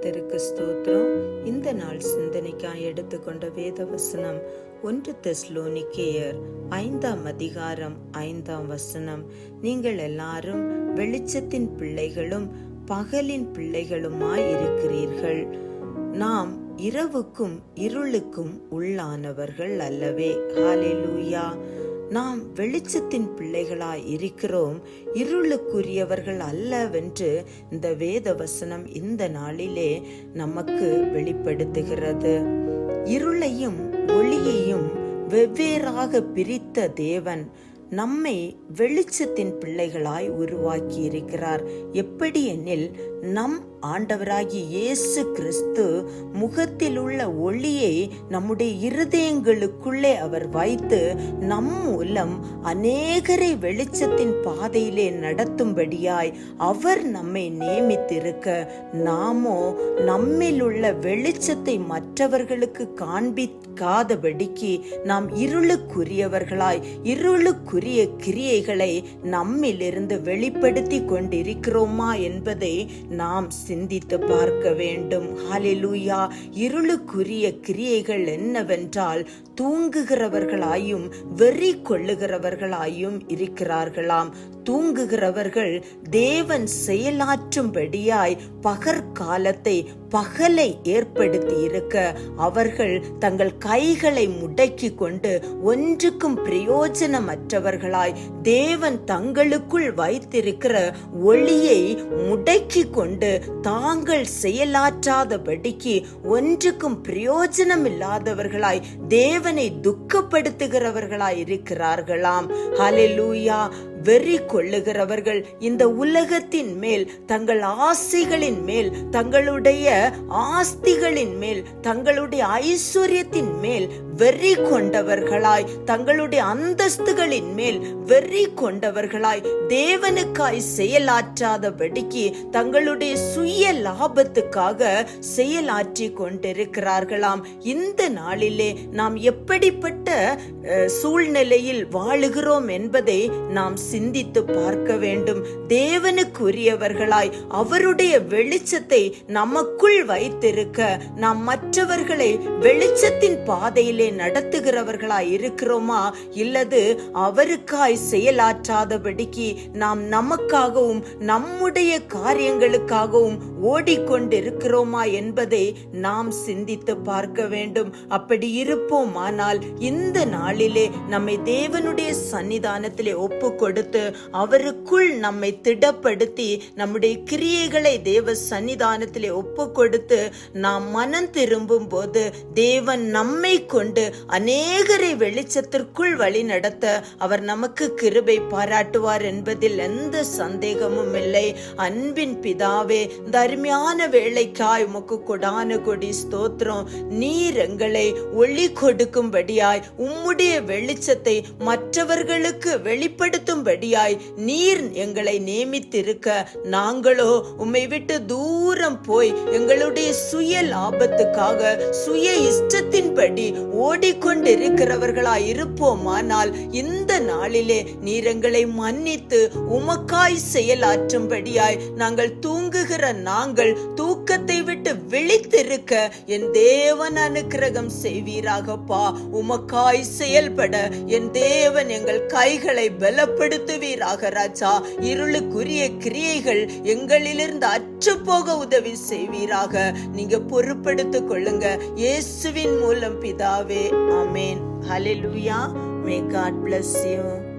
கர்த்தருக்கு ஸ்தோத்திரம். இந்த நாள் சிந்தனைக்காய் எடுத்துக்கொண்ட வேத வசனம் 1 தெசலோனிக்கேயர் 5ஆம் அதிகாரம் 5ஆம் வசனம். நீங்கள் எல்லாரும் வெளிச்சத்தின் பிள்ளைகளும் பகலின் பிள்ளைகளுமாய் இருக்கிறீர்கள். நாம் இரவுக்கும் இருளுக்கும் உள்ளானவர்கள் அல்லவே. ஹல்லேலூயா. நாம் வெளிச்சத்தின் பிள்ளைகளாய் இருக்கிறோம், இருளுக்குரியவர்கள் அல்லவென்று இந்த வேத வசனம் இந்த நாளிலே நமக்கு வெளிப்படுத்துகிறது. இருளையும் ஒளியையும் வெவ்வேறாக பிரித்த தேவன் நம்மை வெளிச்சத்தின் பிள்ளைகளாய் உருவாக்கி இருக்கிறார். எப்படி எனில், நம் ஆண்டவராகிய இயேசு கிறிஸ்து முகத்தில் உள்ள ஒளியை நம்முடைய இருதயங்களுக்குள்ளே அவர் வைத்து நம் மூலம் அநேகரை வெளிச்சத்தின் பாதையிலே நடத்தும்படியாய் அவர் நம்மை நியமித்திருக்க, நாமோ நம்மில் உள்ள வெளிச்சத்தை மற்றவர்களுக்கு காண்பிக்காதபடிக்கு நாம் இருளுக்குரியவர்களாய் இருளுக்குரிய கிரியைகளை நம்மிலிருந்து வெளிப்படுத்தி கொண்டிருக்கிறோமா என்பதை நாம் சிந்தித்து பார்க்க வேண்டும். ஹல்லேலூயா. இருளுக்குரிய கிரியைகள் என்னவென்றால், தூங்குகிறவர்களாயும் வெறி கொள்ளுகிறவர்களாயும் இருக்கிறார்களாம். தூங்குகிறவர்கள் தேவன் செயலாற்றும்படியாய் பகற்காலத்தை பகலை ஏற்படுத்தி இருக்க, அவர்கள் தங்கள் கைகளை முடக்கி கொண்டு ஒன்றுக்கும் பிரயோஜனமற்றவர்களாய் தேவன் தங்களுக்குள் வைத்திருக்கிற ஒளியை முடக்கி கொண்டு தாங்கள் செயலாற்றாதபடிக்கு ஒன்றுக்கும் பிரயோஜனம் இல்லாதவர்களாய் தேவனை துக்கப்படுத்துகிறவர்களாய் இருக்கிறார்களாம். ஹல்லேலூயா. வெறி கொள்ளுகிறவர்கள் இந்த உலகத்தின் மேல், தங்கள் ஆசைகளின் மேல், தங்களுடைய ஆஸ்திகளின் மேல், தங்களுடைய ஐஸ்வர்யத்தின் மேல் வெறி கொண்டவர்களாய், தங்களுடைய அந்தஸ்துகளின் மேல் வெறி கொண்டவர்களாய் தேவனுக்காய் செயலாற்றாதபடிக்கு தங்களுடைய சுய லாபத்துக்காக செயலாற்றி கொண்டிருக்கிறார்களாம். இந்த நாளிலே நாம் எப்படிப்பட்ட சூழ்நிலையில் வாழுகிறோம் என்பதை நாம் சிந்தித்து பார்க்க வேண்டும். தேவனுக்குரியவர்களாய் அவருடைய வெளிச்சத்தை நமக்குள் வைத்திருக்க, நாம் மற்றவர்களை வெளிச்சத்தின் பாதையிலே நடத்துகிறவர்களாய் இருக்கிறோமா, இல்லது அவருக்காய் செயலாற்றாதபடிக்கு நாம் நமக்காகவும் நம்முடைய காரியங்களுக்காகவும் ஓடிக்கொண்டிருக்கிறோமா என்பதை நாம் சிந்தித்து பார்க்க வேண்டும். அப்படி இருப்போமானால் இந்த நாளிலே நம்மை தேவனுடைய சன்னிதானத்திலே ஒப்பு கொடுத்து அவருக்குள் நம்மை திடப்படுத்தி நம்முடைய கிரியைகளை தேவ சன்னிதானத்திலே ஒப்பு கொடுத்து நாம் மனம் திரும்பும் போது தேவன் நம்மை கொண்டு அநேகரை வெளிச்சத்திற்குள் வழி நடத்த அவர் நமக்கு கிருபை பாராட்டுவார் என்பதில் எந்த சந்தேகமும் இல்லை. அன்பின் பிதாவே, இந்த அருமையான வேளைக்காய் உமக்கு கொடான கொடி ஸ்தோத்திரம். நீர் எங்களை ஒளி கொடுக்கும்படியாய் உம்முடைய வெளிச்சத்தை மற்றவர்களுக்கு வெளிப்படுத்தும்படியாய் நீர் எங்களை நியமித்திருக்க, நாங்களோ உம்மை விட்டு தூரம் போய் எங்களுடைய சுய லாபத்துக்காக சுய இஷ்டத்தின்படி ஓடிக்கொண்டிருக்கிறவர்களாய் இருப்போமானால் இந்த நாளிலே நீர் எங்களை மன்னித்து உமக்காய் செயலாற்றும்படியாய் நாங்கள் தூங்குகிற நாங்கள் தூக்கத்தை விட்டு விழித்திருக்க என் தேவன் அனுக்கிரகம் செய்வீராகப்பா. உமக்காய் செயல்பட என் தேவன் எங்கள் கைகளை பலப்படுத்துவீராக ராஜா. இருளுக்குரிய கிரியைகள் எங்களிலிருந்து அற்று போக உதவி செய்வீராக. நீங்க பொறுப்படுத்திக் கொள்ளுங்க இயேசுவின் மூலம் பிதாவே. ஆமென். ஹல்லேலூயா. May God bless you.